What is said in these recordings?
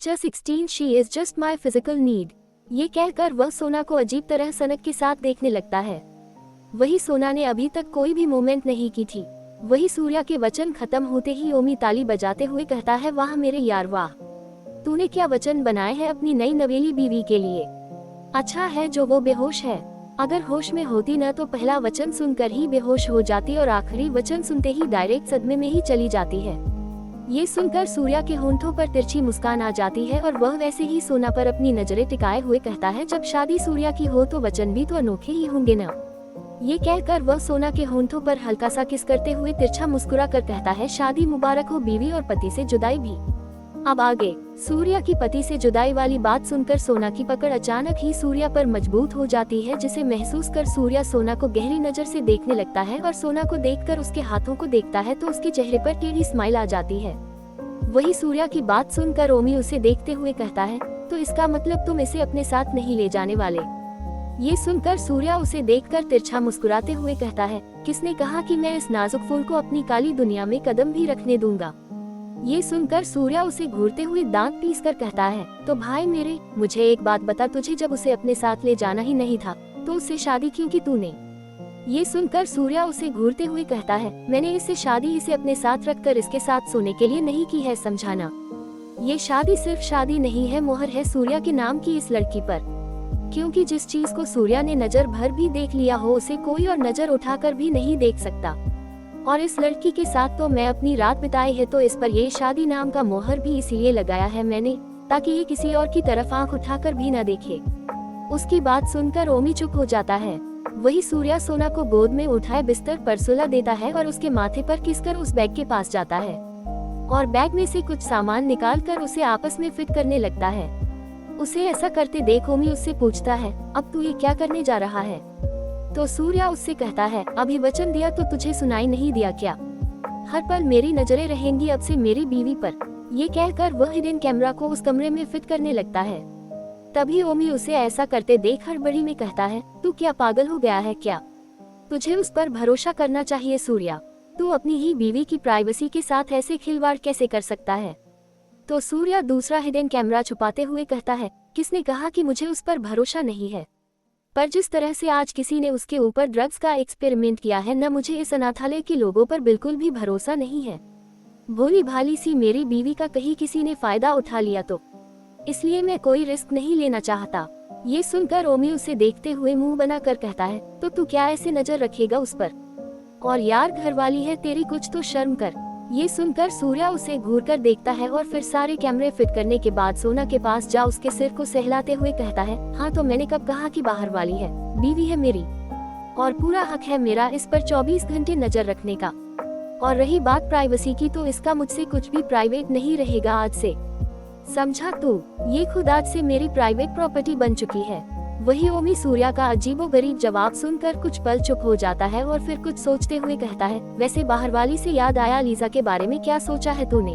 Chapter 16 she is just my physical need. ये कहकर वह सोना को अजीब तरह सनक के साथ देखने लगता है। वही सोना ने अभी तक कोई भी मूवमेंट नहीं की थी। वही सूर्या के वचन खत्म होते ही ओमी ताली बजाते हुए कहता है, वाह मेरे यार वाह, तूने क्या वचन बनाए हैं अपनी नई नवेली बीवी के लिए। अच्छा है जो वो बेहोश है, अगर होश में होती न तो पहला वचन सुनकर ही बेहोश हो जाती और आखिरी वचन सुनते ही डायरेक्ट सदमे में ही चली जाती है। ये सुनकर सूर्या के होंठों पर तिरछी मुस्कान आ जाती है और वह वैसे ही सोना पर अपनी नजरें टिकाए हुए कहता है, जब शादी सूर्या की हो तो वचन भी तो अनोखे ही होंगे न। ये कहकर वह सोना के होंठों पर हल्का सा किस करते हुए तिरछा मुस्कुरा कर कहता है, शादी मुबारक हो बीवी और पति से जुदाई भी। अब आगे सूर्या की पति से जुदाई वाली बात सुनकर सोना की पकड़ अचानक ही सूर्या पर मजबूत हो जाती है, जिसे महसूस कर सूर्या सोना को गहरी नजर से देखने लगता है और सोना को देखकर उसके हाथों को देखता है तो उसके चेहरे पर टेढ़ी स्माइल आ जाती है। वही सूर्या की बात सुनकर ओमी उसे देखते हुए कहता है, तो इसका मतलब तुम इसे अपने साथ नहीं ले जाने वाले। ये सुनकर सूर्या उसे देखकर तिरछा मुस्कुराते हुए कहता है, किसने कहा कि मैं इस नाजुक फूल को अपनी काली दुनिया में कदम भी रखने दूंगा। ये सुनकर सूर्या उसे घूरते हुए दांत पीस कर कहता है, तो भाई मेरे मुझे एक बात बता, तुझे जब उसे अपने साथ ले जाना ही नहीं था तो उससे शादी क्यों की तूने। ये सुनकर सूर्या उसे घूरते हुए कहता है, मैंने इससे शादी इसे अपने साथ रखकर इसके साथ सोने के लिए नहीं की है, समझाना। ये शादी सिर्फ शादी नहीं है, मोहर है सूर्या के नाम की इस लड़की पर, क्योंकि जिस चीज को सूर्या ने नजर भर भी देख लिया हो उसे कोई और नजर उठाकर भी नहीं देख सकता। और इस लड़की के साथ तो मैं अपनी रात बिताई है, तो इस पर ये शादी नाम का मोहर भी इसीलिए लगाया है मैंने, ताकि ये किसी और की तरफ आंख उठाकर भी न देखे। उसकी बात सुनकर ओमी चुप हो जाता है। वही सूर्या सोना को गोद में उठाए बिस्तर पर सुला देता है और उसके माथे पर किसकर उस बैग के पास जाता है और बैग में से कुछ सामान निकालकर उसे आपस में फिट करने लगता है। उसे ऐसा करते देख ओमी उससे पूछता है, अब तू ये क्या करने जा रहा है। तो सूर्या उससे कहता है, अभी वचन दिया तो तुझे सुनाई नहीं दिया क्या, हर पल मेरी नजरें रहेंगी अब से मेरी बीवी पर। ये कहकर वह हिडन कैमरा को उस कमरे में फिट करने लगता है। तभी ओमी उसे ऐसा करते देख हड़बड़ी में कहता है, तू क्या पागल हो गया है क्या, तुझे उस पर भरोसा करना चाहिए सूर्या, तू अपनी ही बीवी की प्राइवेसी के साथ ऐसे खिलवाड़ कैसे कर सकता है। तो सूर्या दूसरा हिडन कैमरा छुपाते हुए कहता है, किसने कहा कि मुझे उस पर भरोसा नहीं है, पर जिस तरह से आज किसी ने उसके ऊपर ड्रग्स का एक्सपेरिमेंट किया है, न मुझे इस अनाथालय के लोगों पर बिल्कुल भी भरोसा नहीं है। भोली भाली सी मेरी बीवी का कहीं किसी ने फायदा उठा लिया तो, इसलिए मैं कोई रिस्क नहीं लेना चाहता। ये सुनकर ओमी उसे देखते हुए मुंह बनाकर कहता है, तो तू क्या ऐसे नजर रखेगा उस पर, और यार घरवाली है तेरी, कुछ तो शर्म कर। ये सुनकर सूर्या उसे घूरकर देखता है और फिर सारे कैमरे फिट करने के बाद सोना के पास जा उसके सिर को सहलाते हुए कहता है, हाँ तो मैंने कब कहा कि बाहर वाली है, बीवी है मेरी और पूरा हक है मेरा इस पर 24 घंटे नजर रखने का। और रही बात प्राइवेसी की, तो इसका मुझसे कुछ भी प्राइवेट नहीं रहेगा आज से, समझा तू। ये खुद आज से मेरी प्राइवेट प्रॉपर्टी बन चुकी है। वही ओमी सूर्या का अजीबोगरीब जवाब सुनकर कुछ पल चुप हो जाता है और फिर कुछ सोचते हुए कहता है, वैसे बाहर वाली से याद आया, लीजा के बारे में क्या सोचा है तूने।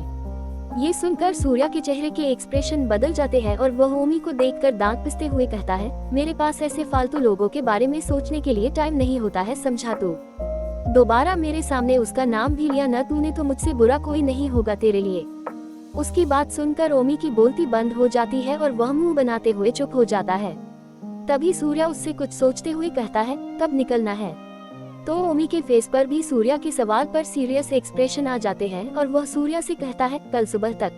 ये सुनकर सूर्या के चेहरे के एक्सप्रेशन बदल जाते हैं और वह ओमी को देखकर दांत पिसते हुए कहता है, मेरे पास ऐसे फालतू लोगों के बारे में सोचने के लिए टाइम नहीं होता है, समझा तू। दोबारा मेरे सामने उसका नाम भी लिया न तूने तो मुझसे बुरा कोई नहीं होगा तेरे लिए। उसकी बात सुनकर ओमी की बोलती बंद हो जाती है और वह मुंह बनाते हुए चुप हो जाता है। तभी सूर्या उससे कुछ सोचते हुए कहता है, कब निकलना है। तो ओमी के फेस पर भी सूर्या के सवाल पर सीरियस एक्सप्रेशन आ जाते हैं और वह सूर्या से कहता है, कल सुबह तक,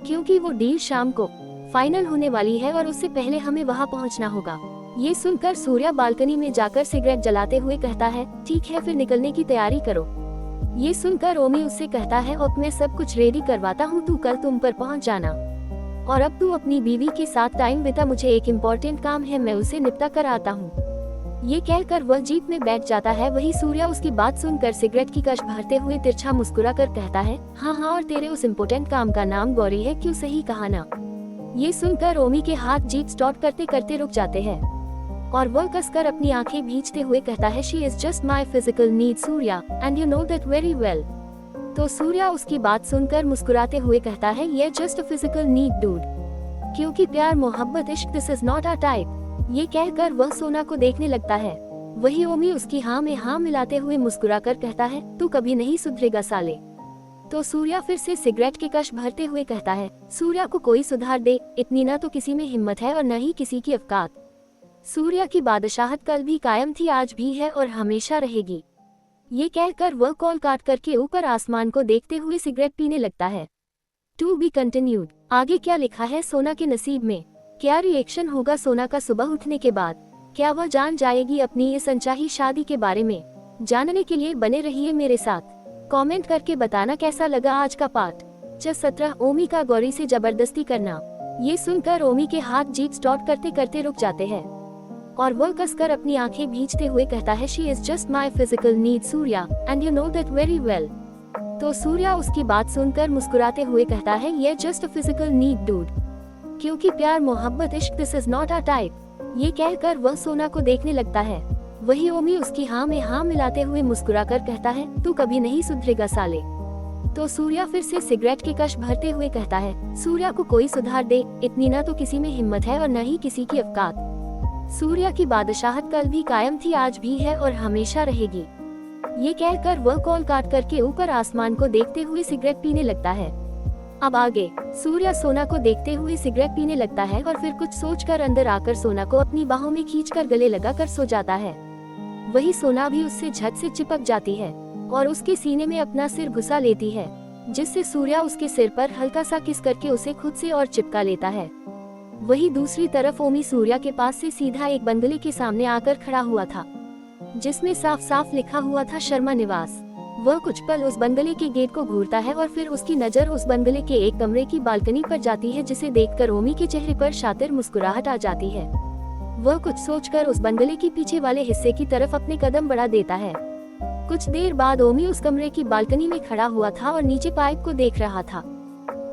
क्योंकि वो डील शाम को फाइनल होने वाली है और उससे पहले हमें वहां पहुंचना होगा। ये सुनकर सूर्या बालकनी में जाकर सिगरेट जलाते हुए कहता है, ठीक है फिर निकलने की तैयारी करो। ये सुनकर ओमी उससे कहता है, और मैं सब कुछ रेडी करवाता हूँ, तू कल तुम पर पहुँच जाना और अब तू अपनी बीवी के साथ टाइम बिता, मुझे एक इम्पोर्टेंट काम है, मैं उसे निपटा कर आता हूँ। ये कहकर वह जीप में बैठ जाता है। वही सूर्या उसकी बात सुनकर सिगरेट की कश भरते हुए तिरछा मुस्कुरा कर कहता है, हाँ हाँ, और तेरे उस इम्पोर्टेंट काम का नाम गौरी है, क्यों, सही कहा ना। ये सुनकर ओमी के हाथ जीप स्टार्ट करते करते रुक जाते हैं और वह कसकर अपनी आंखें भींचते हुए कहता है, she is just my physical need Surya and you know that very well. तो सूर्या उसकी बात सुनकर मुस्कुराते हुए कहता है, ये just a physical need dude, क्योंकि प्यार मोहब्बत इश्क this is not a type. ये कहकर वह सोना को देखने लगता है। वही ओमी उसकी हाँ में हाँ मिलाते हुए मुस्कुराकर कहता है, तू कभी नहीं सुधरेगा साले। तो सूर्या फिर से सिगरेट के कश भरते हुए कहता है, सूर्या को कोई सुधार दे, इतनी ना तो किसी में हिम्मत है और न ही किसी की औकात। सूर्या की बादशाहत कल भी कायम थी, आज भी है और हमेशा रहेगी। ये कहकर वह कॉल काट करके ऊपर आसमान को देखते हुए सिगरेट पीने लगता है। To be continued. आगे क्या लिखा है सोना के नसीब में? क्या रिएक्शन होगा सोना का सुबह उठने के बाद? क्या वह जान जाएगी अपनी इस अनचाही शादी के बारे में? जानने के लिए बने रहिए मेरे साथ। कमेंट करके बताना कैसा लगा आज का पार्ट। 17 ओमी का गौरी से जबरदस्ती करना। ये सुनकर ओमी के हाथ जीप स्टार्ट करते करते रुक जाते हैं और वह कसकर अपनी आंखें भींचते हुए कहता है, she is just my physical need Surya and you know that very well. तो सूर्या उसकी बात सुनकर मुस्कुराते हुए कहता है, ये जस्ट फिजिकल नीड डूड, क्योंकि प्यार मोहब्बत इश्क this is not a type. ये कहकर वह सोना को देखने लगता है। वही ओमी उसकी हाँ में हाँ मिलाते हुए मुस्कुराकर कहता है, तू कभी नहीं सुधरेगा साले। तो सूर्या फिर से सिगरेट के कश भरते हुए कहता है, सूर्या को कोई सुधार दे, इतनी ना तो किसी में हिम्मत है और न ही किसी की औकात। सूर्या की बादशाहत कल भी कायम थी, आज भी है और हमेशा रहेगी। ये कहकर वह कॉल काट करके ऊपर आसमान को देखते हुए सिगरेट पीने लगता है। अब आगे सूर्या सोना को देखते हुए सिगरेट पीने लगता है और फिर कुछ सोचकर अंदर आकर सोना को अपनी बाहों में खींचकर गले लगाकर सो जाता है। वही सोना भी उससे झट से चिपक जाती है और उसके सीने में अपना सिर घुसा लेती है, जिससे सूर्या उसके सिर पर हल्का सा किस करके उसे खुद से और चिपका लेता है। वही दूसरी तरफ ओमी सूर्या के पास से सीधा एक बंगले के सामने आकर खड़ा हुआ था, जिसमें साफ साफ लिखा हुआ था शर्मा निवास। वह कुछ पल उस बंगले के गेट को घूरता है और फिर उसकी नजर उस बंगले के एक कमरे की बालकनी पर जाती है, जिसे देखकर ओमी के चेहरे पर शातिर मुस्कुराहट आ जाती है। वह कुछ सोचकर उस बंगले के पीछे वाले हिस्से की तरफ अपने कदम बढ़ा देता है। कुछ देर बाद ओमी उस कमरे की बालकनी में खड़ा हुआ था और नीचे पाइप को देख रहा था,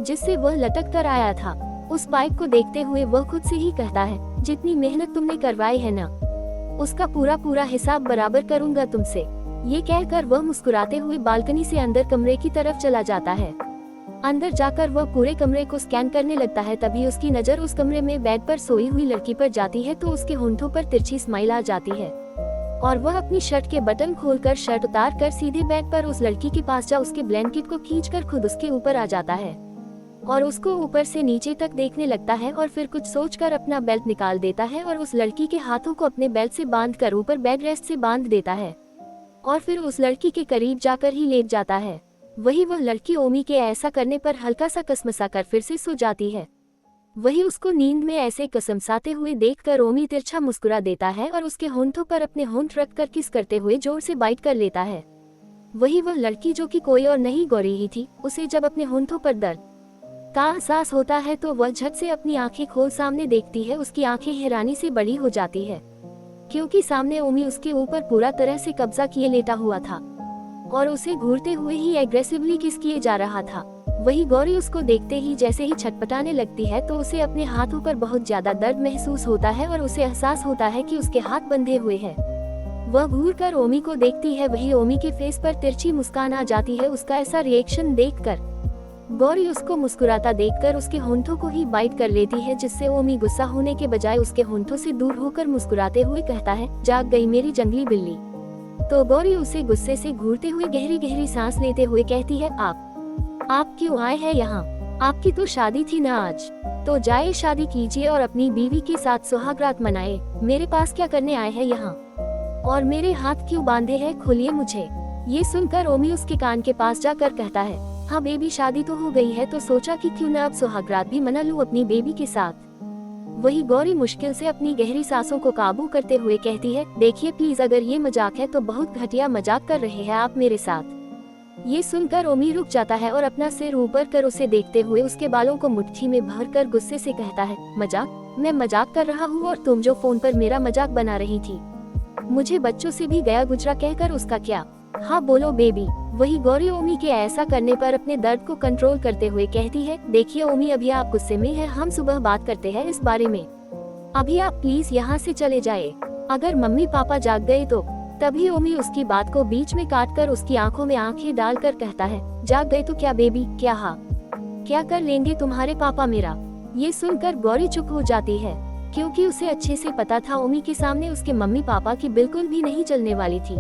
जिससे वह लटक कर आया था। उस पाइप को देखते हुए वह खुद से ही कहता है, जितनी मेहनत तुमने करवाई है ना, उसका पूरा पूरा हिसाब बराबर करूंगा तुमसे। ये कहकर वह मुस्कुराते हुए बालकनी से अंदर कमरे की तरफ चला जाता है। अंदर जाकर वह पूरे कमरे को स्कैन करने लगता है। तभी उसकी नजर उस कमरे में बेड पर सोई हुई लड़की पर जाती है, तो उसके होंठों पर तिरछी स्माइल आ जाती है और वह अपनी शर्ट के बटन खोलकर शर्ट उतार कर सीधे बेड पर उस लड़की के पास जा उसके ब्लैंकेट को खींचकर खुद उसके ऊपर आ जाता है और उसको ऊपर से नीचे तक देखने लगता है और फिर कुछ सोचकर अपना बेल्ट निकाल देता है और उस लड़की के हाथों को अपने बेल्ट से बांधकर ऊपर बेड रेस्ट से बांध देता है और फिर उस लड़की के करीब जाकर ही लेट जाता है। वही वह लड़की ओमी के ऐसा करने पर हल्का सा कसमसा कर फिर से सो जाती है। वही उसको नींद में ऐसे कसमसाते हुए देखकर ओमी तिरछा मुस्कुरा देता है और उसके होंठों पर अपने होंठ रखकर किस करते हुए जोर से बाइट कर लेता है। वही वह लड़की जो कि कोई और नहीं गौरी ही थी, उसे जब अपने होंठों पर दर्द का एहसास होता है तो वह झट से अपनी आंखें खोल सामने देखती है। उसकी आंखें हैरानी से बड़ी हो जाती है, क्योंकि सामने ओमी उसके ऊपर पूरा तरह से कब्जा किए लेटा हुआ था और उसे घूरते हुए ही एग्रेसिवली किस किए जा रहा था। वही गौरी उसको देखते ही जैसे ही छटपटाने लगती है तो उसे अपने हाथों पर बहुत ज्यादा दर्द महसूस होता है और उसे एहसास होता है कि उसके हाथ बंधे हुए हैं। वह घूर कर ओमी को देखती है। वही ओमी के फेस पर तिरछी मुस्कान आ जाती है। उसका ऐसा रिएक्शन देखकर गौरी उसको मुस्कुराता देखकर उसके होंठों को ही बाइट कर लेती है, जिससे ओमी गुस्सा होने के बजाय उसके होंठों से दूर होकर मुस्कुराते हुए कहता है, जाग गई मेरी जंगली बिल्ली। तो गौरी उसे गुस्से से घूरते हुए गहरी गहरी सांस लेते हुए कहती है, आप क्यों आए हैं यहाँ? आपकी तो शादी थी ना आज, तो जाए शादी कीजिए और अपनी बीवी के साथ सुहागरात मनाए। मेरे पास क्या करने आए हैं यहाँ? और मेरे हाथ क्यों बांधे हैं? खोलिए मुझे। ये सुनकर ओमी उसके कान के पास जाकर कहता है, हाँ बेबी, शादी तो हो गई है तो सोचा कि क्यों ना अब सुहागरात भी मना लूं अपनी बेबी के साथ। वही गौरी मुश्किल से अपनी गहरी सांसों को काबू करते हुए कहती है, देखिए प्लीज, अगर ये मजाक है तो बहुत घटिया मजाक कर रहे हैं आप मेरे साथ। ये सुनकर ओमी रुक जाता है और अपना सिर ऊपर कर उसे देखते हुए उसके बालों को मुट्ठी में भरकर गुस्से से कहता है, मजाक? मैं मजाक कर रहा हूँ और तुम जो फोन पर मेरा मजाक बना रही थी, मुझे बच्चों से भी गया गुजरा कहकर उसका क्या? हाँ बोलो बेबी। वही गौरी ओमी के ऐसा करने पर अपने दर्द को कंट्रोल करते हुए कहती है, देखिए ओमी, अभी आप गुस्से में हैं, हम सुबह बात करते हैं इस बारे में। अभी आप प्लीज यहाँ से चले जाए, अगर मम्मी पापा जाग गए तो। तभी ओमी उसकी बात को बीच में काटकर उसकी आंखों में आंखें डालकर कहता है, जाग गए तो क्या बेबी? क्या हाँ, क्या कर लेंगे तुम्हारे पापा मेरा? ये सुनकर गौरी चुप हो जाती है, क्योंकि उसे अच्छे से पता था ओमी के सामने उसके मम्मी पापा की बिल्कुल भी नहीं चलने वाली थी।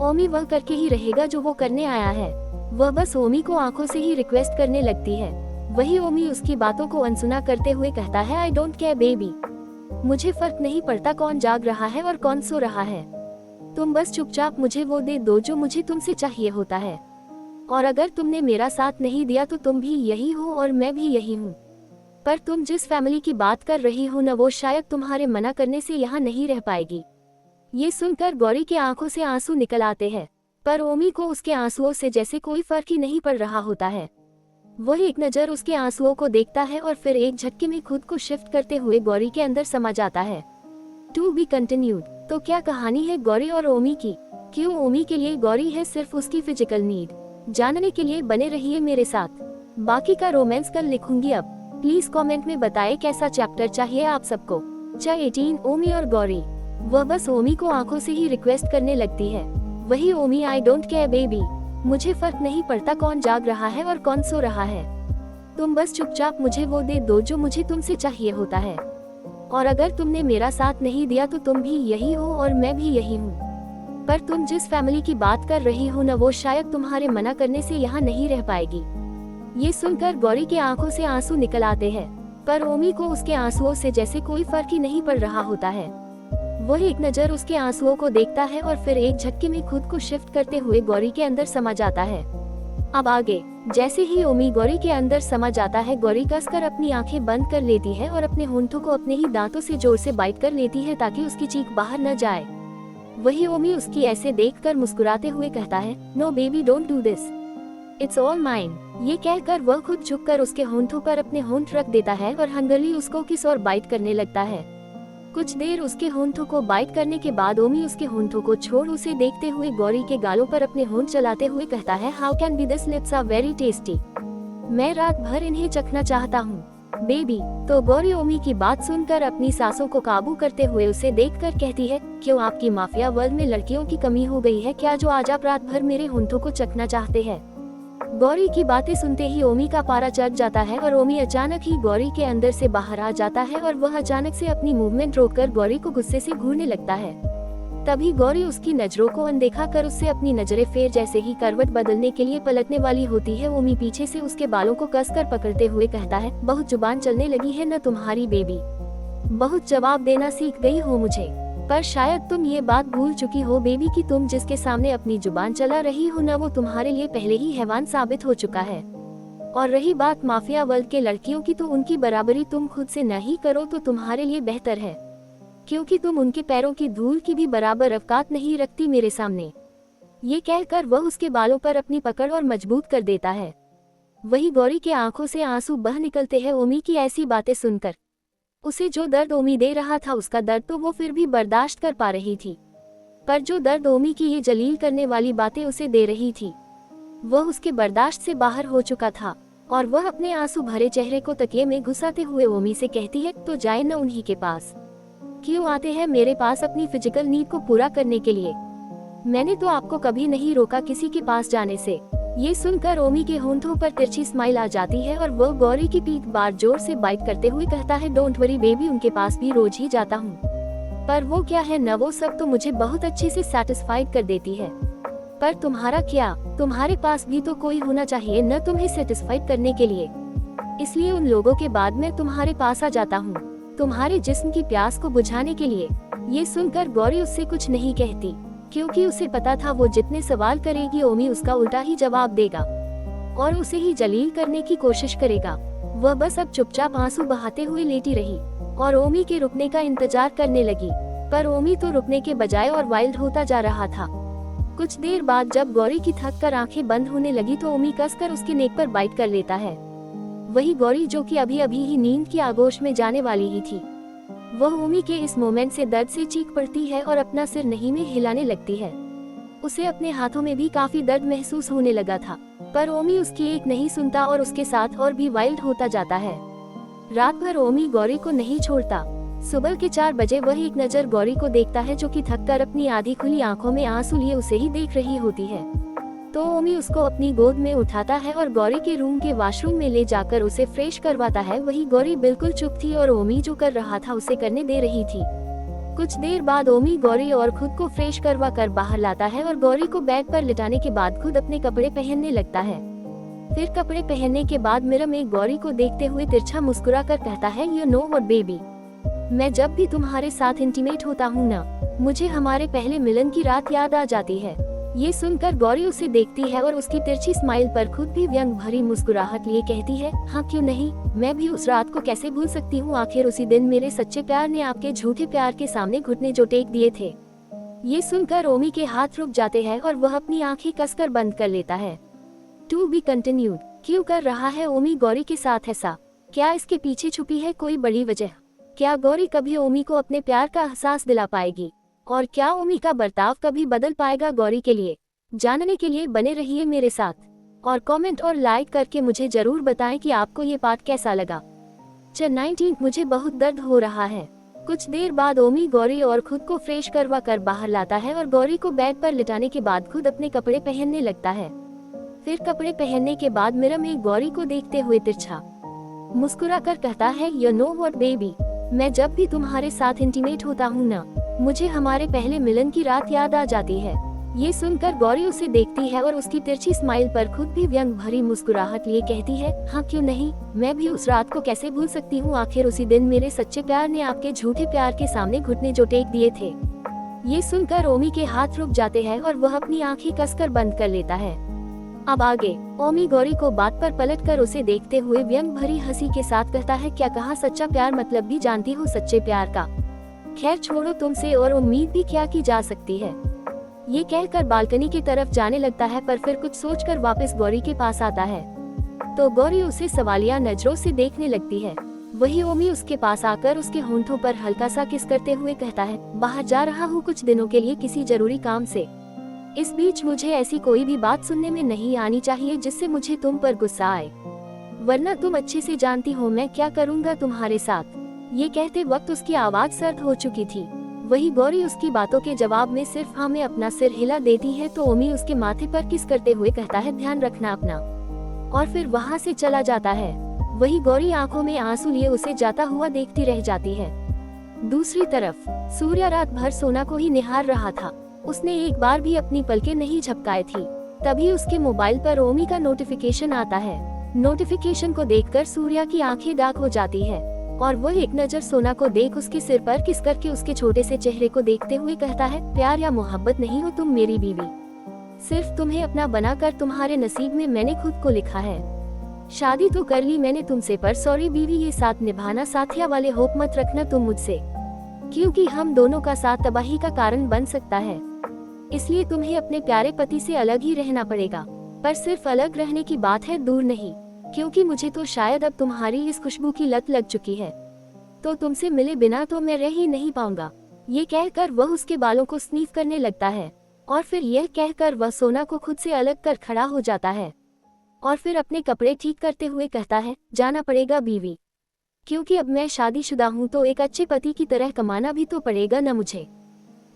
ओमी वह करके ही रहेगा जो वो करने आया है। वह बस ओमी को आंखों से ही रिक्वेस्ट करने लगती है। वही ओमी उसकी बातों को अनसुना करते हुए कहता है, आई डोंट केयर बेबी, मुझे फर्क नहीं पड़ता कौन जाग रहा है और कौन सो रहा है। तुम बस चुपचाप मुझे वो दे दो जो मुझे तुमसे चाहिए होता है। और अगर तुमने मेरा साथ नहीं दिया तो तुम भी यही हो और मैं भी यही हूँ। पर तुम जिस फैमिली की बात कर रही हो न, वो शायद तुम्हारे मना करने से यहाँ नहीं रह पाएगी। ये सुनकर गौरी के आंखों से आंसू निकल आते हैं, पर ओमी को उसके आंसुओं से जैसे कोई फर्क ही नहीं पड़ रहा होता है। वह एक नज़र उसके आंसुओं को देखता है और फिर एक झटके में खुद को शिफ्ट करते हुए गौरी के अंदर समा जाता है। To be continued. तो क्या कहानी है गौरी और ओमी की? क्यों ओमी के लिए गौरी है सिर्फ उसकी फिजिकल नीड? जानने के लिए बने रहिए मेरे साथ। बाकी का रोमांस कल लिखूंगी। अब प्लीज कमेंट में बताएं कैसा चैप्टर चाहिए आप सबको। चैप्टर 18, ओमी और गौरी। वह बस ओमी को आंखों से ही रिक्वेस्ट करने लगती है। वही ओमी, आई डोंट केयर बेबी, मुझे फर्क नहीं पड़ता कौन जाग रहा है और कौन सो रहा है। तुम बस चुपचाप मुझे वो दे दो जो मुझे तुमसे चाहिए होता है। और अगर तुमने मेरा साथ नहीं दिया तो तुम भी यही हो और मैं भी यही हूँ। पर तुम जिस फैमिली की बात कर रही हो न, वो शायद तुम्हारे मना करने से यहाँ नहीं रह पाएगी। ये सुनकर गौरी के आंखों से आंसू निकल आते हैं, पर ओमी को उसके आंसुओं से जैसे कोई फर्क ही नहीं पड़ रहा होता है। वह एक नज़र उसके आंसुओं को देखता है और फिर एक झटके में खुद को शिफ्ट करते हुए गौरी के अंदर समा जाता है। अब आगे, जैसे ही ओमी गौरी के अंदर समा जाता है, गौरी कसकर अपनी आंखें बंद कर लेती है और अपने होंठों को अपने ही दांतों से जोर से बाइट कर लेती है ताकि उसकी चीख बाहर न जाए। वही ओमी उसकी ऐसे देखकर मुस्कुराते हुए कहता है, no baby don't do this, it's all mine. ये कहकर वह खुद झुककर उसके होंठों पर अपने होंठ रख देता है और हंगरली उसको किस और बाइट करने लगता है। कुछ देर उसके होंठों को बाइट करने के बाद ओमी उसके होंठों को छोड़ उसे देखते हुए गौरी के गालों पर अपने होंठ चलाते हुए कहता है, how can be this lips are very tasty, मैं रात भर इन्हें चखना चाहता हूँ बेबी। तो गौरी ओमी की बात सुनकर अपनी सांसों को काबू करते हुए उसे देखकर कहती है, क्यों आपकी माफिया वर्ल्ड में लड़कियों की कमी हो गई है क्या, जो आज आप रात भर मेरे होंठों को चखना चाहते हैं? गौरी की बातें सुनते ही ओमी का पारा चढ़ जाता है और ओमी अचानक ही गौरी के अंदर से बाहर आ जाता है और वह अचानक से अपनी मूवमेंट रोककर गौरी को गुस्से से घूरने लगता है। तभी गौरी उसकी नजरों को अनदेखा कर उससे अपनी नजरें फेर जैसे ही करवट बदलने के लिए पलटने वाली होती है, ओमी पीछे से उसके बालों को कसकर पकड़ते हुए कहता है, बहुत जुबान चलने लगी है न तुम्हारी बेबी, बहुत जवाब देना सीख गई हो मुझे। पर शायद तुम ये बात भूल चुकी हो बेबी कि तुम जिसके सामने अपनी जुबान चला रही हो न, वो तुम्हारे लिए पहले ही हैवान साबित हो चुका है। और रही बात माफिया वर्ल्ड के लड़कियों की, तो उनकी बराबरी तुम खुद से नहीं करो तो तुम्हारे लिए बेहतर है, क्योंकि तुम उनके पैरों की धूल की भी बराबर औकात नहीं रखती मेरे सामने। ये कहकर वह उसके बालों पर अपनी पकड़ और मजबूत कर देता है। वही गौरी के आंखों से आंसू बह निकलते हैं ओमी की ऐसी बातें सुनकर। उसे जो दर्द ओमी दे रहा था उसका दर्द तो वो फिर भी बर्दाश्त कर पा रही थी, पर जो दर्द ओमी की ये जलील करने वाली बातें उसे दे रही थी, वह उसके बर्दाश्त से बाहर हो चुका था। और वह अपने आंसू भरे चेहरे को तकिए में घुसाते हुए ओमी से कहती है, तो जाए न उन्हीं के पास, क्यों आते हैं मेरे पास अपनी फिजिकल नीड को पूरा करने के लिए? मैंने तो आपको कभी नहीं रोका किसी के पास जाने से। ये सुनकर ओमी के होंठों पर तिरछी स्माइल आ जाती है और वह गौरी की पीठ बार जोर से बाइट करते हुए कहता है, डोंट वरी बेबी, उनके पास भी रोज ही जाता हूँ, पर वो क्या है न, वो सब तो मुझे बहुत अच्छे से सेटिस्फाइड कर देती है। पर तुम्हारा क्या, तुम्हारे पास भी तो कोई होना चाहिए न तुम्हें सेटिस्फाइड करने के लिए, इसलिए उन लोगों के बाद मैं तुम्हारे पास आ जाता हूँ, तुम्हारे जिस्म की प्यास को बुझाने के लिए। ये सुनकर गौरी उससे कुछ नहीं कहती, क्योंकि उसे पता था वो जितने सवाल करेगी ओमी उसका उल्टा ही जवाब देगा और उसे ही जलील करने की कोशिश करेगा। वह बस अब चुपचाप आंसू बहाते हुए लेटी रही और ओमी के रुकने का इंतजार करने लगी, पर ओमी तो रुकने के बजाय और वाइल्ड होता जा रहा था। कुछ देर बाद जब गौरी की थक कर आंखें बंद होने लगी तो ओमी कसकर उसके नेक पर बाइट कर लेता है। वही गौरी जो कि अभी अभी ही नींद की आगोश में जाने वाली ही थी, वह ओमी के इस मोमेंट से दर्द से चीख पड़ती है और अपना सिर नहीं में हिलाने लगती है। उसे अपने हाथों में भी काफी दर्द महसूस होने लगा था, पर ओमी उसकी एक नहीं सुनता और उसके साथ और भी वाइल्ड होता जाता है। रात भर ओमी गौरी को नहीं छोड़ता। सुबह के 4 बजे वह एक नजर गौरी को देखता है, जो कि थककर अपनी आधी खुली आंखों में आंसू लिए उसे ही देख रही होती है। तो ओमी उसको अपनी गोद में उठाता है और गौरी के रूम के वॉशरूम में ले जाकर उसे फ्रेश करवाता है। वही गौरी बिल्कुल चुप थी और ओमी जो कर रहा था उसे करने दे रही थी। कुछ देर बाद ओमी गौरी और खुद को फ्रेश करवा कर बाहर लाता है और गौरी को बेड पर लिटाने के बाद खुद अपने कपड़े पहनने लगता है। फिर कपड़े पहनने के बाद मिरम एक गौरी को देखते हुए तिरछा मुस्कुरा कर कहता है, यू नो व्हाट बेबी, मैं जब भी तुम्हारे साथ इंटीमेट होता हूँ ना, मुझे हमारे पहले मिलन की रात याद आ जाती है। ये सुनकर गौरी उसे देखती है और उसकी तिरछी स्माइल पर खुद भी व्यंग भरी मुस्कुराहट लिए कहती है, हाँ क्यों नहीं, मैं भी उस रात को कैसे भूल सकती हूँ। आखिर उसी दिन मेरे सच्चे प्यार ने आपके झूठे प्यार के सामने घुटने जो टेक दिए थे। ये सुनकर ओमी के हाथ रुक जाते हैं और वह अपनी आंखें कसकर बंद कर लेता है। To be continued. क्यों कर रहा है ओमी गौरी के साथ ऐसा? क्या इसके पीछे छुपी है कोई बड़ी वजह? क्या गौरी कभी ओमी को अपने प्यार का एहसास दिला पाएगी? और क्या ओमी का बर्ताव कभी बदल पाएगा गौरी के लिए? जानने के लिए बने रहिए मेरे साथ और कमेंट और लाइक करके मुझे जरूर बताएं कि आपको ये पार्ट कैसा लगा। चल 19 मुझे बहुत दर्द हो रहा है। कुछ देर बाद ओमी गौरी और खुद को फ्रेश करवा कर बाहर लाता है और गौरी को बेड पर लिटाने के बाद खुद अपने कपड़े पहनने लगता है। फिर कपड़े पहनने के बाद मिरम एक गौरी को देखते हुए तिरछा मुस्कुरा कर कहता है, यू नो व्हाट बेबी, मैं जब भी तुम्हारे साथ इंटीमेट होता हूँ ना, मुझे हमारे पहले मिलन की रात याद आ जाती है। ये सुनकर गौरी उसे देखती है और उसकी तिरछी स्माइल पर खुद भी व्यंग भरी मुस्कुराहट लिए कहती है, हाँ क्यों नहीं, मैं भी उस रात को कैसे भूल सकती हूँ। आखिर उसी दिन मेरे सच्चे प्यार ने आपके झूठे प्यार के सामने घुटने जो टेक दिए थे। ये सुनकर ओमी के हाथ रुक जाते हैं और वह अपनी आंखें कसकर बंद कर लेता है। अब आगे ओमी गौरी को बात पर पलट कर उसे देखते हुए व्यंग भरी हंसी के साथ कहता है, क्या कहा सच्चा प्यार मतलब भी जानती हो सच्चे प्यार का? खैर छोड़ो, तुमसे और उम्मीद भी क्या की जा सकती है। ये कहकर बालकनी की तरफ जाने लगता है, पर फिर कुछ सोचकर वापस गौरी के पास आता है तो गौरी उसे सवालिया नजरों से देखने लगती है। वही ओमी उसके पास आकर उसके होंठों पर हल्का सा किस करते हुए कहता है, बाहर जा रहा हूँ कुछ दिनों के लिए किसी जरूरी काम से। इस बीच मुझे ऐसी कोई भी बात सुनने में नहीं आनी चाहिए जिससे मुझे तुम पर गुस्सा आए, वरना तुम अच्छे से जानती हो मैं क्या करूँगा तुम्हारे साथ। ये कहते वक्त उसकी आवाज सर्द हो चुकी थी। वही गौरी उसकी बातों के जवाब में सिर्फ हाँ में अपना सिर हिला देती है तो ओमी उसके माथे पर किस करते हुए कहता है, ध्यान रखना अपना, और फिर वहाँ से चला जाता है। वही गौरी आंखों में आंसू लिए उसे जाता हुआ देखती रह जाती है। दूसरी तरफ सूर्या रात भर सोना को ही निहार रहा था। उसने एक बार भी अपनी पलकें नहीं झपकाई थी। तभी उसके मोबाइल पर ओमी का नोटिफिकेशन आता है। नोटिफिकेशन को देखकर सूर्या की आंखें डार्क हो जाती है और वह एक नजर सोना को देख उसके सिर पर किस करके उसके छोटे से चेहरे को देखते हुए कहता है, प्यार या मोहब्बत नहीं हो तुम मेरी बीवी, सिर्फ तुम्हें अपना बनाकर तुम्हारे नसीब में मैंने खुद को लिखा है। शादी तो कर ली मैंने तुमसे, पर सॉरी बीवी, ये साथ निभाना साथिया वाले होप मत रखना तुम मुझसे, क्योंकि हम दोनों का साथ तबाही का कारण बन सकता है। इसलिए तुम्हें अपने प्यारे पति से अलग ही रहना पड़ेगा, पर सिर्फ अलग रहने की बात है, दूर नहीं, क्योंकि मुझे तो शायद अब तुम्हारी इस खुशबू की लत लग चुकी है, तो तुमसे मिले बिना तो मैं रह ही नहीं पाऊंगा। ये कहकर वह उसके बालों को स्नीफ करने लगता है और फिर यह कहकर वह सोना को खुद से अलग कर खड़ा हो जाता है और फिर अपने कपड़े ठीक करते हुए कहता है, जाना पड़ेगा बीवी, क्योंकि अब मैं शादीशुदा हूँ तो एक अच्छे पति की तरह कमाना भी तो पड़ेगा न मुझे।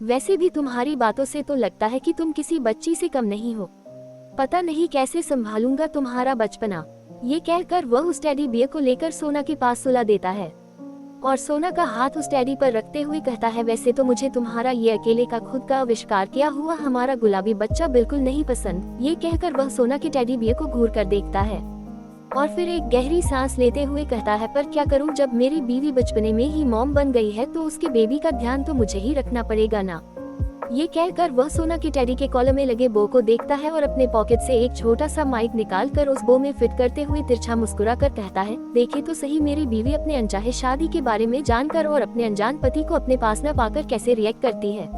वैसे भी तुम्हारी बातों से तो लगता है कि तुम किसी बच्ची से कम नहीं हो, पता नहीं कैसे संभालूंगा तुम्हारा बचपना। ये कहकर वह उस टेडी बियर को लेकर सोना के पास सुला देता है और सोना का हाथ उस टेडी पर रखते हुए कहता है, वैसे तो मुझे तुम्हारा ये अकेले का खुद का आविष्कार किया हुआ हमारा गुलाबी बच्चा बिल्कुल नहीं पसंद। ये कहकर वह सोना के टेडी बियर को घूर कर देखता है और फिर एक गहरी सांस लेते हुए कहता है, पर क्या करूं, जब मेरी बीवी बचपने में ही मॉम बन गई है तो उसके बेबी का ध्यान तो मुझे ही रखना पड़ेगा ना। ये कहकर वह सोना के टेडी के कॉलर में लगे बो को देखता है और अपने पॉकेट से एक छोटा सा माइक निकाल कर उस बो में फिट करते हुए तिरछा मुस्कुरा कर कहता है, देखे तो सही मेरी बीवी अपने अनचाहे शादी के बारे में जानकर और अपने अनजान पति को अपने पास न पाकर कैसे रिएक्ट करती है।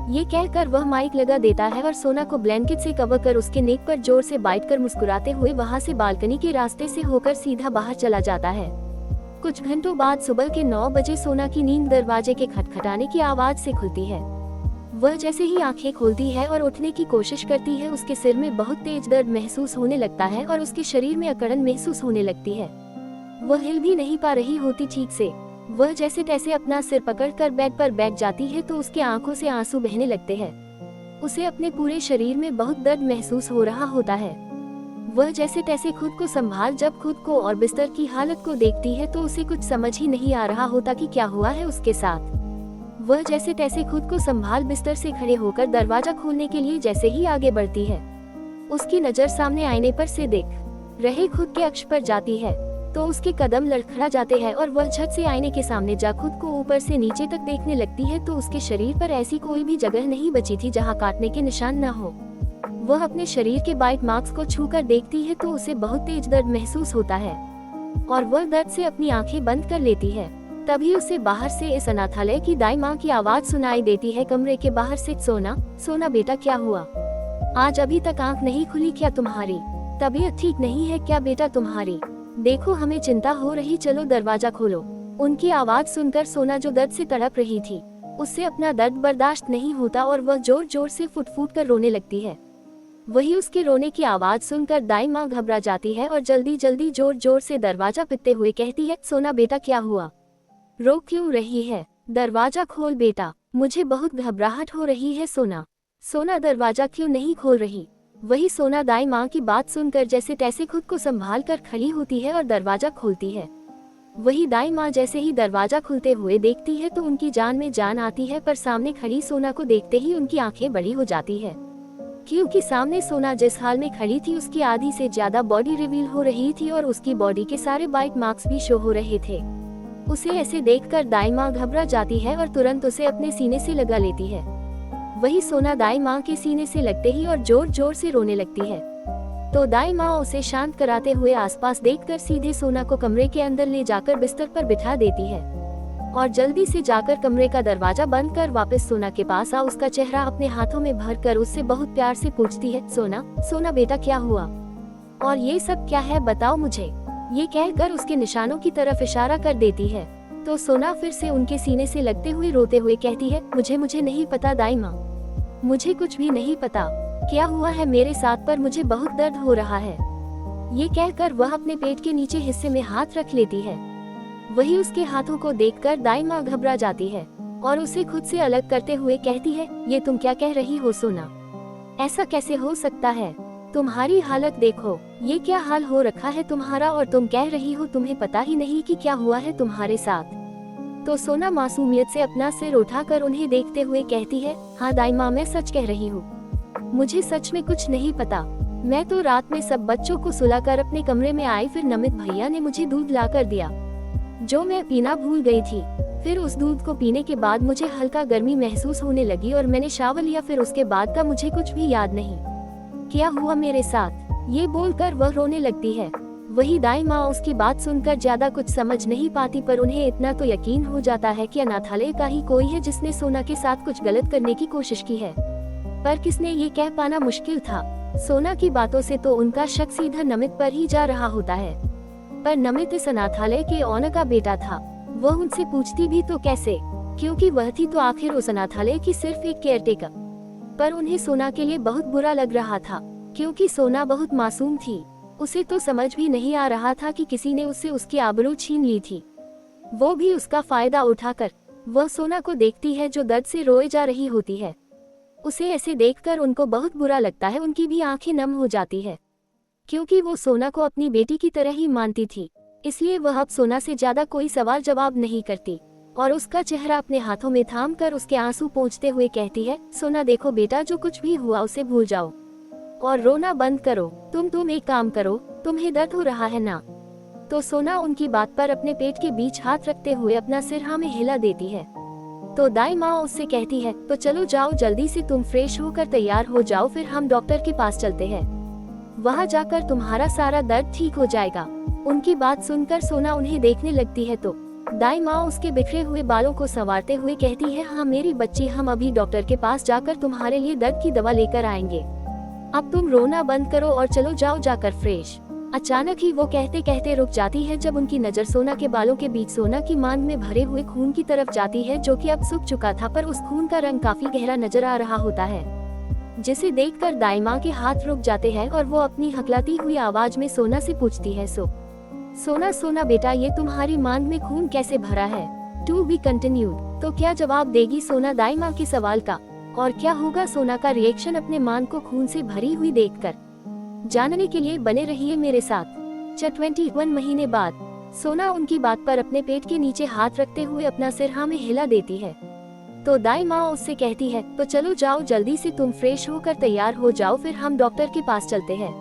ये कहकर वह माइक लगा देता है और सोना को ब्लैंकेट से कवर कर उसके नेक पर जोर से बाइट कर मुस्कुराते हुए वहाँ से बालकनी के रास्ते से होकर सीधा बाहर चला जाता है। कुछ घंटों बाद सुबह के 9 बजे सोना की नींद दरवाजे के खटखटाने की आवाज से खुलती है। वह जैसे ही आंखें खोलती है और उठने की कोशिश करती है, उसके सिर में बहुत तेज दर्द महसूस होने लगता है और उसके शरीर में अकड़न महसूस होने लगती है। वह हिल भी नहीं पा रही होती ठीक से। वह जैसे तैसे अपना सिर पकड़कर बेड पर बैठ जाती है तो उसकी आंखों से आंसू बहने लगते हैं। उसे अपने पूरे शरीर में बहुत दर्द महसूस हो रहा होता है। वह जैसे तैसे खुद को संभाल जब खुद को और बिस्तर की हालत को देखती है तो उसे कुछ समझ ही नहीं आ रहा होता कि क्या हुआ है उसके साथ। वह जैसे तैसे खुद को संभाल बिस्तर से खड़े होकर दरवाजा खोलने के लिए जैसे ही आगे बढ़ती है, उसकी नजर सामने आईने पर से देख रहे खुद के अक्ष पर जाती है तो उसके कदम लड़खड़ा जाते हैं और वह झट से आईने के सामने जा खुद को ऊपर से नीचे तक देखने लगती है तो उसके शरीर पर ऐसी कोई भी जगह नहीं बची थी जहाँ काटने के निशान न हो। वह अपने शरीर के बाइट मार्क्स को छूकर देखती है तो उसे बहुत तेज दर्द महसूस होता है और वह दर्द से अपनी आंखें बंद कर लेती है। तभी उसे बाहर से इस अनाथालय की दाई माँ की आवाज सुनाई देती है कमरे के बाहर से, सोना सोना बेटा क्या हुआ, आज अभी तक आंख नहीं खुली क्या तुम्हारी, तबीयत ठीक नहीं है क्या बेटा तुम्हारी, देखो हमें चिंता हो रही, चलो दरवाजा खोलो। उनकी आवाज सुनकर सोना जो दर्द से तड़प रही थी उससे अपना दर्द बर्दाश्त नहीं होता और वह जोर जोर से फुट फुट कर रोने लगती है। वही उसके रोने की आवाज सुनकर दाई माँ घबरा जाती है और जल्दी जल्दी जोर जोर से दरवाजा पीटते हुए कहती है, सोना बेटा क्या हुआ, रो क्यों रही है, दरवाजा खोल बेटा, मुझे बहुत घबराहट हो रही है सोना, सोना दरवाजा क्यों नहीं खोल रही। वही सोना दाई माँ की बात सुनकर जैसे तैसे खुद को संभाल कर खड़ी होती है और दरवाजा खोलती है। वही दाई माँ जैसे ही दरवाजा खुलते हुए देखती है तो उनकी जान में जान आती है, पर सामने खड़ी सोना को देखते ही उनकी आंखें बड़ी हो जाती है, क्योंकि सामने सोना जिस हाल में खड़ी थी उसकी आधी से ज्यादा बॉडी रिवील हो रही थी और उसकी बॉडी के सारे बाइट मार्क्स भी शो हो रहे थे। उसे ऐसे देखकर दाई माँ घबरा जाती है और तुरंत उसे अपने सीने से लगा लेती है। वही सोना दाई माँ के सीने से लगते ही और जोर जोर से रोने लगती है तो दाई माँ उसे शांत कराते हुए आसपास देखकर सीधे सोना को कमरे के अंदर ले जाकर बिस्तर पर बिठा देती है और जल्दी से जाकर कमरे का दरवाजा बंद कर वापस सोना के पास आ उसका चेहरा अपने हाथों में भरकर उससे बहुत प्यार से पूछती है, सोना सोना बेटा क्या हुआ और ये सब क्या है, बताओ मुझे। ये कहकर उसके निशानों की तरफ इशारा कर देती है तो सोना फिर से उनके सीने से लगते हुए रोते हुए कहती है, मुझे नहीं पता दाई माँ, मुझे कुछ भी नहीं पता क्या हुआ है मेरे साथ, पर मुझे बहुत दर्द हो रहा है। ये कहकर वह अपने पेट के नीचे हिस्से में हाथ रख लेती है। वही उसके हाथों को देखकर दाई माँ घबरा जाती है और उसे खुद से अलग करते हुए कहती है, ये तुम क्या कह रही हो सोना, ऐसा कैसे हो सकता है, तुम्हारी हालत देखो, ये क्या हाल हो रखा है तुम्हारा और तुम कह रही हो तुम्हें पता ही नहीं कि क्या हुआ है तुम्हारे साथ। तो सोना मासूमियत से अपना सिर उठाकर उन्हें देखते हुए कहती है, हाँ दाई माँ मैं सच कह रही हूँ, मुझे सच में कुछ नहीं पता, मैं तो रात में सब बच्चों को सुलाकर अपने कमरे में आई, फिर नमित भैया ने मुझे दूध ला कर दिया जो मैं पीना भूल गई थी, फिर उस दूध को पीने के बाद मुझे हल्का गर्मी महसूस होने लगी और मैंने शावर लिया, फिर उसके बाद का मुझे कुछ भी याद नहीं क्या हुआ मेरे साथ। ये बोलकर वह रोने लगती है। वही दाई माँ उसकी बात सुनकर ज्यादा कुछ समझ नहीं पाती, पर उन्हें इतना तो यकीन हो जाता है कि अनाथालय का ही कोई है जिसने सोना के साथ कुछ गलत करने की कोशिश की है, पर किसने ये कह पाना मुश्किल था। सोना की बातों से तो उनका शक सीधा नमित पर ही जा रहा होता है, पर नमित इस अनाथालय के ओनर का बेटा था। वह उनसे पूछती भी तो कैसे, क्योंकि वह थी तो आखिर उस अनाथालय की सिर्फ एक केयरटेकर। पर उन्हें सोना के लिए बहुत बुरा लग रहा था, क्योंकि सोना बहुत मासूम थी। उसे तो समझ भी नहीं आ रहा था कि किसी ने उससे उसकी आबरू छीन ली थी, वो भी उसका फायदा उठाकर। वह सोना को देखती है जो दर्द से रोए जा रही होती है। उसे ऐसे देखकर उनको बहुत बुरा लगता है, उनकी भी आंखें नम हो जाती है, क्योंकि वो सोना को अपनी बेटी की तरह ही मानती थी। इसलिए वह अब सोना से ज्यादा कोई सवाल जवाब नहीं करती और उसका चेहरा अपने हाथों में थाम कर उसके आंसू पोंछते हुए कहती है, सोना देखो बेटा, जो कुछ भी हुआ उसे भूल जाओ और रोना बंद करो। तुम एक काम करो, तुम्हें दर्द हो रहा है ना। तो सोना उनकी बात पर अपने पेट के बीच हाथ रखते हुए अपना सिर हाँ में हिला देती है। तो दाई माँ उससे कहती है, तो चलो जाओ जल्दी से, तुम फ्रेश होकर तैयार हो जाओ, फिर हम डॉक्टर के पास चलते हैं, वहाँ जाकर तुम्हारा सारा दर्द ठीक हो जाएगा। उनकी बात सुनकर सोना उन्हें देखने लगती है तो दाई माँ उसके बिखरे हुए बालों को संवारते हुए कहती है, हाँ मेरी बच्ची, हम अभी डॉक्टर के पास जाकर तुम्हारे लिए दर्द की दवा लेकर आएंगे, अब तुम रोना बंद करो और चलो जाओ जाकर फ्रेश। अचानक ही वो कहते कहते रुक जाती है जब उनकी नजर सोना के बालों के बीच सोना की मांग में भरे हुए खून की तरफ जाती है, जो कि अब सूख चुका था, पर उस खून का रंग काफी गहरा नजर आ रहा होता है, जिसे देखकर दाई माँ के हाथ रुक जाते हैं और वो अपनी हकलाती हुई आवाज में सोना से पूछती है, सोना बेटा, ये तुम्हारी मांग में खून कैसे भरा है? To be continued. तो क्या जवाब देगी सोना दाई माँ के सवाल का, और क्या होगा सोना का रिएक्शन अपने मांग को खून से भरी हुई देखकर? जानने के लिए बने रहिए मेरे साथ। 21 महीने बाद सोना उनकी बात पर अपने पेट के नीचे हाथ रखते हुए अपना सिर हाँ में हिला देती है। तो दाई माँ उससे कहती है, तो चलो जाओ जल्दी से, तुम फ्रेश होकर तैयार हो जाओ, फिर हम डॉक्टर के पास चलते हैं।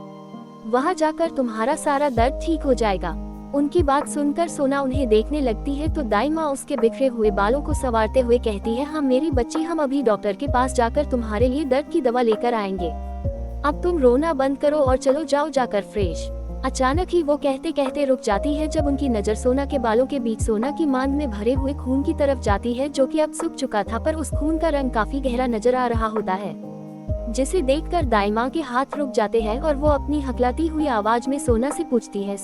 वहाँ जाकर तुम्हारा सारा दर्द ठीक हो जाएगा। उनकी बात सुनकर सोना उन्हें देखने लगती है तो दाई माँ उसके बिखरे हुए बालों को संवारते हुए कहती है, हाँ मेरी बच्ची, हम अभी डॉक्टर के पास जाकर तुम्हारे लिए दर्द की दवा लेकर आएंगे। अब तुम रोना बंद करो और चलो जाओ जाकर फ्रेश। अचानक ही वो कहते कहते रुक जाती है जब उनकी नज़र सोना के बालों के बीच सोना की मांद में भरे हुए खून की तरफ जाती है, जो कि अब सूख चुका था, पर उस खून का रंग काफी गहरा नजर आ रहा होता है, जिसे देखकर दाई माँ के हाथ रुक जाते हैं और वो अपनी हकलाती हुई आवाज में सोना से पूछती है,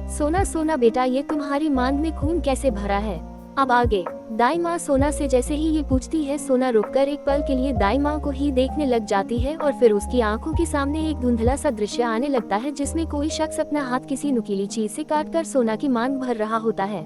सोना सोना बेटा, ये तुम्हारी मांद में खून कैसे भरा है? अब आगे। दाई माँ सोना से जैसे ही ये पूछती है, सोना रुककर एक पल के लिए दाई माँ को ही देखने लग जाती है और फिर उसकी आंखों के सामने एक धुंधला सा दृश्य आने लगता है, जिसमें कोई शख्स अपना हाथ किसी नुकीली चीज से काटकर सोना की मांद भर रहा होता है।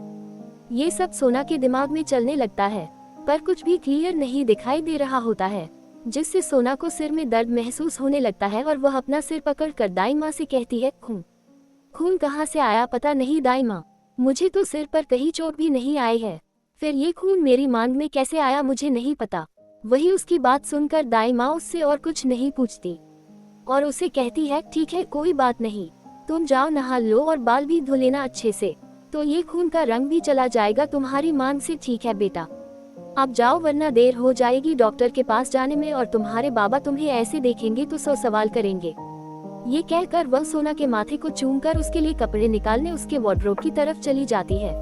ये सब सोना के दिमाग में चलने लगता है, पर कुछ भी क्लियर नहीं दिखाई दे रहा होता है, जिससे सोना को सिर में दर्द महसूस होने लगता है और वह अपना सिर पकड़कर दाई माँ से कहती है, खून कहाँ से आया? पता नहीं दाई माँ, मुझे तो सिर पर कहीं चोट भी नहीं आई है, फिर ये खून मेरी मांद में कैसे आया मुझे नहीं पता। वही उसकी बात सुनकर दाई माँ उससे और कुछ नहीं पूछती और उसे कहती है, ठीक है कोई बात नहीं, तुम जाओ नहा लो और बाल भी धो लेना अच्छे से, तो ये खून का रंग भी चला जाएगा तुम्हारी मांद से। ठीक है बेटा, अब जाओ वरना देर हो जाएगी डॉक्टर के पास जाने में, और तुम्हारे बाबा तुम्हें ऐसे देखेंगे तो 100 सवाल करेंगे। ये कहकर वह सोना के माथे को चूमकर उसके लिए कपड़े निकालने उसके वार्डरोब की तरफ चली जाती है।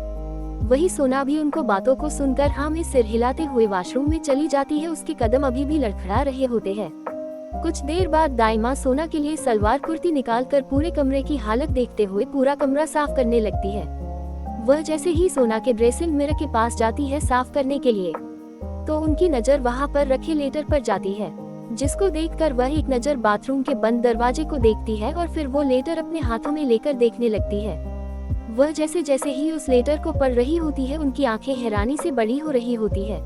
वही सोना भी उनको बातों को सुनकर हाँ में सिर हिलाते हुए वॉशरूम में चली जाती है। उसके कदम अभी भी लड़खड़ा रहे होते हैं। कुछ देर बाद दाई माँ सोना के लिए सलवार कुर्ती निकालकर पूरे कमरे की हालत देखते हुए पूरा कमरा साफ करने लगती है। वह जैसे ही सोना के ड्रेसिंग मिरर के पास जाती है साफ करने के लिए, तो उनकी नजर वहाँ पर रखे लेटर पर जाती है, जिसको देखकर वह एक नजर बाथरूम के बंद दरवाजे को देखती है और फिर वो लेटर अपने हाथों में लेकर देखने लगती है। वह जैसे जैसे ही उस लेटर को पढ़ रही होती है, उनकी आंखें हैरानी से बड़ी हो रही होती है।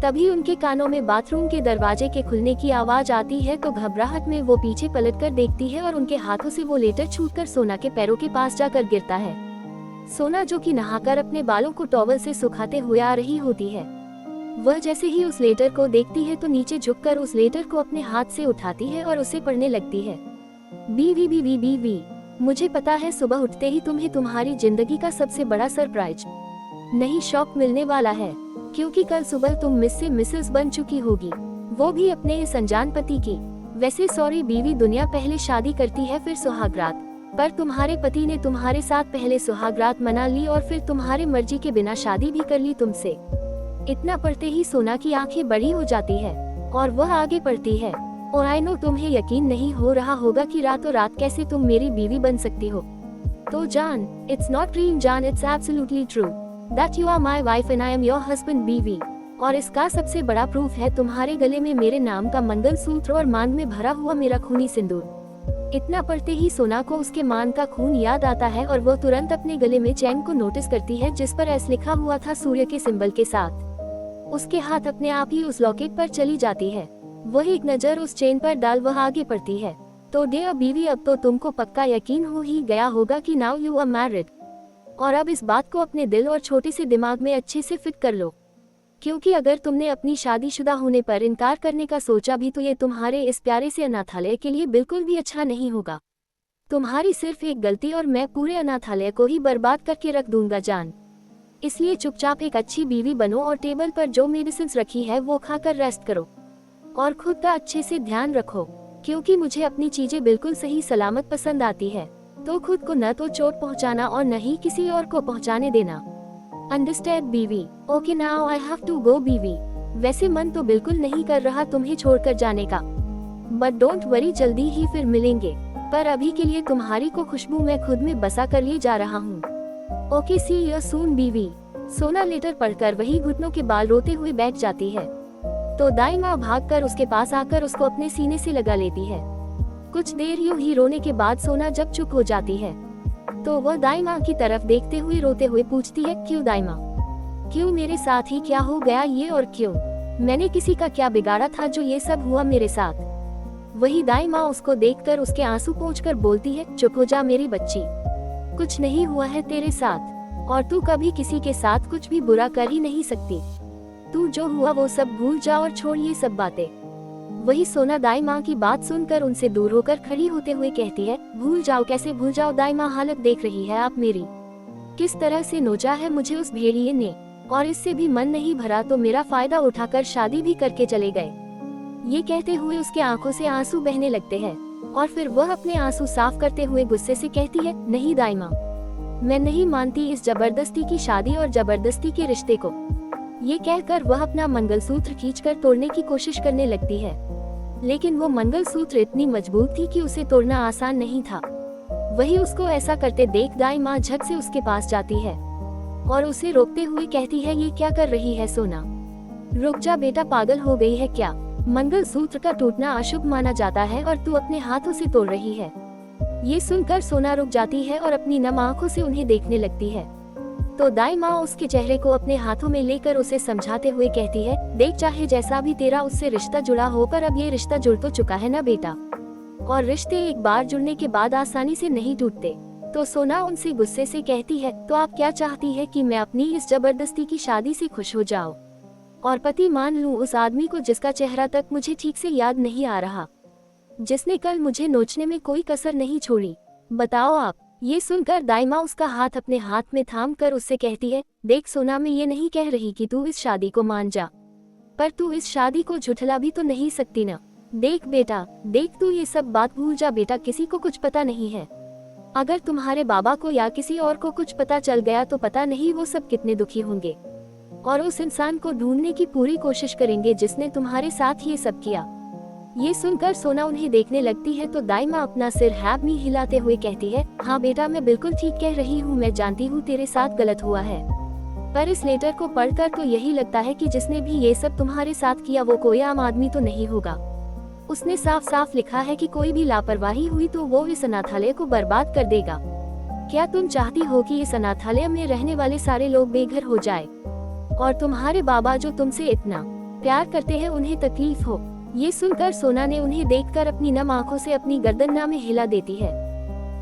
तभी उनके कानों में बाथरूम के दरवाजे के खुलने की आवाज आती है, तो घबराहट में वो पीछे पलटकर देखती है और उनके हाथों से वो लेटर छूटकर सोना के पैरों के पास जाकर गिरता है। सोना जो कि नहाकर अपने बालों को टॉवल से सुखाते हुए आ रही होती है, वह जैसे ही उस लेटर को देखती है तो नीचे झुककर उस लेटर को अपने हाथ से उठाती है और उसे पढ़ने लगती है। बी, मुझे पता है सुबह उठते ही तुम्हें तुम्हारी जिंदगी का सबसे बड़ा सरप्राइज नहीं शॉक मिलने वाला है, क्योंकि कल सुबह तुम मिस से मिसेस बन चुकी होगी, वो भी अपने इस अनजान पति की। वैसे सॉरी बीवी, दुनिया पहले शादी करती है फिर सुहागरात, पर तुम्हारे पति ने तुम्हारे साथ पहले सुहागरात मना ली और फिर तुम्हारी मर्जी के बिना शादी भी कर ली तुमसे। इतना पढ़ते ही सोना की आंखें बड़ी हो जाती है और वह आगे पढ़ती है, और आई नो तुम्हें यकीन नहीं हो रहा होगा कि रातों रात कैसे तुम मेरी बीवी बन सकती हो। तो जान, इट्स नॉट ड्रीम जान, it's absolutely true that you are my wife and I am your husband बीवी। और इसका सबसे बड़ा प्रूफ है तुम्हारे गले में मेरे नाम का मंगलसूत्र और मांग में भरा हुआ मेरा खूनी सिंदूर। इतना पढ़ते ही सोना को उसके मांग का खून याद आता है और वह तुरंत अपने गले में चैन को नोटिस करती है, जिस पर एस लिखा हुआ था सूर्य के सिंबल के साथ। उसके हाथ अपने आप ही उस लॉकेट पर चली जाती है। वह एक नजर उस चेन पर डाल वह आगे पड़ती है, तो डियर बीवी, अब तो तुमको पक्का यकीन हो ही गया होगा कि नाउ यू आर मैरिड। और अब इस बात को अपने दिल और छोटे से दिमाग में अच्छे से फिट कर लो, क्योंकि अगर तुमने अपनी शादीशुदा होने पर इनकार करने का सोचा भी तो ये तुम्हारे इस प्यारे से अनाथालय के लिए बिल्कुल भी अच्छा नहीं होगा। तुम्हारी सिर्फ एक गलती और मैं पूरे अनाथालय को ही बर्बाद करके रख दूंगा जान। इसलिए चुपचाप एक अच्छी बीवी बनो और टेबल पर जो मेडिसिन रखी है वो खाकर रेस्ट करो और खुद का अच्छे से ध्यान रखो, क्योंकि मुझे अपनी चीजें बिल्कुल सही सलामत पसंद आती है। तो खुद को न तो चोट पहुंचाना और न ही किसी और को पहुंचाने देना। अंडरस्टैंड बीवी? Okay now I have to go बीवी। वैसे मन तो बिल्कुल नहीं कर रहा तुम्हें छोड़कर जाने का, बट डोंट वरी, जल्दी ही फिर मिलेंगे। पर अभी के लिए तुम्हारी को खुशबू मैं खुद में बसा कर लिए जा रहा हूँ। ओके सी यू सून बीवी। सोना लेटर पढ़कर वही घुटनों के बाल रोते हुए बैठ जाती है, तो दाई माँ भागकर उसके पास आकर उसको अपने सीने से लगा लेती है। कुछ देर यूं ही रोने के बाद सोना जब चुप हो जाती है, तो वह दाई माँ की तरफ देखते हुए रोते हुए पूछती है, क्यों दाई माँ, क्यों मेरे साथ ही क्या हो गया ये, और क्यों मैंने किसी का क्या बिगाड़ा था जो ये सब हुआ मेरे साथ। वही दाई माँ उसको देखकर उसके आंसू पोंछकर बोलती है, चुप हो जा मेरी बच्ची, कुछ नहीं हुआ है तेरे साथ और तू कभी किसी के साथ कुछ भी बुरा कर ही नहीं सकती। तू जो हुआ वो सब भूल जा और छोड़ ये सब बातें। वही सोना दाई माँ की बात सुनकर उनसे दूर होकर खड़ी होते हुए कहती है, भूल जाओ, कैसे भूल जाओ दाई माँ, हालत देख रही है आप मेरी, किस तरह से नोचा है मुझे उस भेड़िए ने, और इससे भी मन नहीं भरा तो मेरा फायदा उठाकर शादी भी करके चले गए। ये कहते हुए उसके आंखों से आंसू बहने लगते हैं और फिर वह अपने आंसू साफ करते हुए गुस्से से कहती है, नहीं दाई माँ, मैं नहीं मानती इस जबरदस्ती की शादी और जबरदस्ती के रिश्ते को। ये कहकर वह अपना मंगलसूत्र खींचकर तोड़ने की कोशिश करने लगती है, लेकिन वो मंगलसूत्र इतनी मजबूत थी कि उसे तोड़ना आसान नहीं था। वही उसको ऐसा करते देख दाई माँ झट से उसके पास जाती है और उसे रोकते हुए कहती है, ये क्या कर रही है सोना, रुक जा बेटा, पागल हो गई है क्या? मंगलसूत्र का टूटना अशुभ माना जाता है और तू अपने हाथों से तोड़ रही है। ये सुनकर सोना रुक जाती है और अपनी नम आंखों से उन्हें देखने लगती है। तो दाई माँ उसके चेहरे को अपने हाथों में लेकर उसे समझाते हुए कहती है, देख चाहे जैसा भी तेरा उससे रिश्ता जुड़ा हो, पर अब ये रिश्ता जुड़ तो चुका है ना बेटा, और रिश्ते एक बार जुड़ने के बाद आसानी से नहीं टूटते। तो सोना उनसे गुस्से से कहती है, तो आप क्या चाहती है कि मैं अपनी इस जबरदस्ती की शादी से खुश हो जाऊं और पति मान लूं उस आदमी को जिसका चेहरा तक मुझे ठीक से याद नहीं आ रहा, जिसने कल मुझे नोचने में कोई कसर नहीं छोड़ी, बताओ आप। ये सुनकर दाई माँ उसका हाथ अपने हाथ में थाम कर उससे कहती है, देख सोना, मैं ये नहीं कह रही कि तू इस शादी को मान जा, पर तू इस शादी को झुठला भी तो नहीं सकती ना। देख बेटा, देख तू ये सब बात भूल जा बेटा, किसी को कुछ पता नहीं है। अगर तुम्हारे बाबा को या किसी और को कुछ पता चल गया तो पता नहीं वो सब कितने दुखी होंगे और उस इंसान को ढूंढने की पूरी कोशिश करेंगे जिसने तुम्हारे साथ ये सब किया। ये सुनकर सोना उन्हें देखने लगती है तो दाई माँ अपना सिर हैबनी हिलाते हुए कहती है, हाँ बेटा, मैं बिल्कुल ठीक कह रही हूँ, मैं जानती हूँ तेरे साथ गलत हुआ है, पर इस लेटर को पढ़कर तो यही लगता है कि जिसने भी ये सब तुम्हारे साथ किया वो कोई आम आदमी तो नहीं होगा। उसने साफ साफ लिखा है कि कोई भी लापरवाही हुई तो वो इस अनाथालय को बर्बाद कर देगा। क्या तुम चाहती हो कि इस अनाथालय में रहने वाले सारे लोग बेघर हो जाए और तुम्हारे बाबा जो तुमसे इतना प्यार करते हैं उन्हें तकलीफ हो? ये सुनकर सोना ने उन्हें देखकर अपनी नम आंखों से अपनी गर्दन में हिला देती है।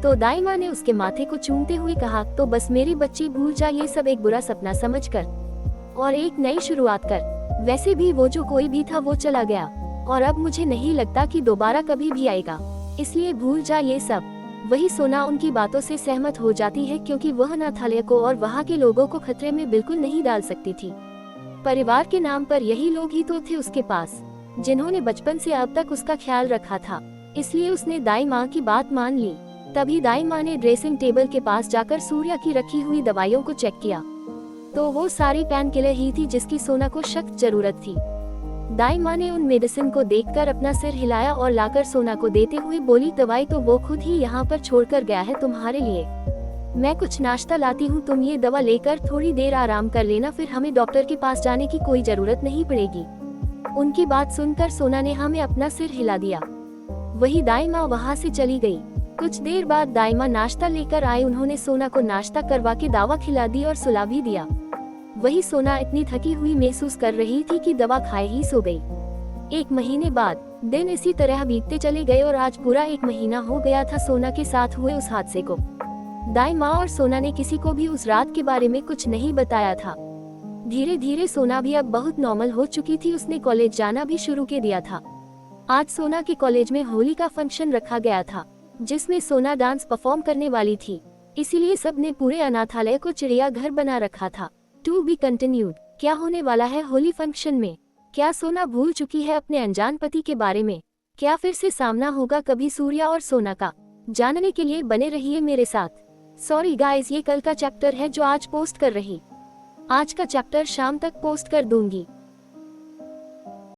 तो दाई माँ ने उसके माथे को चूमते हुए कहा, तो बस मेरी बच्ची भूल जा ये सब एक बुरा सपना समझकर और एक नई शुरुआत कर। वैसे भी वो जो कोई भी था वो चला गया और अब मुझे नहीं लगता कि दोबारा कभी भी आएगा, इसलिए भूल जा ये सब। वही सोना उनकी बातों से सहमत हो जाती है क्योंकि वह अनाथालय को और वहाँ के लोगों को खतरे में बिल्कुल नहीं डाल सकती थी। परिवार के नाम पर यही लोग ही तो थे उसके पास जिन्होंने बचपन से अब तक उसका ख्याल रखा था, इसलिए उसने दाई माँ की बात मान ली। तभी दाई माँ ने ड्रेसिंग टेबल के पास जाकर सूर्या की रखी हुई दवाइयों को चेक किया तो वो सारी पेन किलर ही थी जिसकी सोना को सख्त जरूरत थी। दाई माँ ने उन मेडिसिन को देखकर अपना सिर हिलाया और लाकर सोना को देते हुए बोली, दवाई तो वो खुद ही यहाँ पर छोड़कर गया है तुम्हारे लिए, मैं कुछ नाश्ता लाती हूँ, तुम ये दवा लेकर थोड़ी देर आराम कर लेना, फिर हमें डॉक्टर के पास जाने की कोई जरूरत नहीं पड़ेगी। उनकी बात सुनकर सोना ने हमें अपना सिर हिला दिया। वही दाई माँ वहाँ से चली गई। कुछ देर बाद दाई माँ नाश्ता लेकर आए, उन्होंने सोना को नाश्ता करवा के दवा खिला दी और सुला भी दिया। वही सोना इतनी थकी हुई महसूस कर रही थी कि दवा खाए ही सो गई। 1 महीने बाद दिन इसी तरह बीतते चले गए और आज पूरा 1 महीना हो गया था सोना के साथ हुए उस हादसे को। दाई माँ और सोना ने किसी को भी उस रात के बारे में कुछ नहीं बताया था। धीरे धीरे सोना भी अब बहुत नॉर्मल हो चुकी थी, उसने कॉलेज जाना भी शुरू कर दिया था। आज सोना के कॉलेज में होली का फंक्शन रखा गया था जिसमें सोना डांस परफॉर्म करने वाली थी, इसीलिए सबने पूरे अनाथालय को चिड़ियाघर बना रखा था। To be continued. क्या होने वाला है होली फंक्शन में? क्या सोना भूल चुकी है अपने अनजान पति के बारे में? क्या फिर से सामना होगा कभी सूर्या और सोना का? जानने के लिए बने रहिए मेरे साथ। सॉरी गाइस, ये कल का चैप्टर है जो आज पोस्ट कर रही। आज का चैप्टर शाम तक पोस्ट कर दूंगी।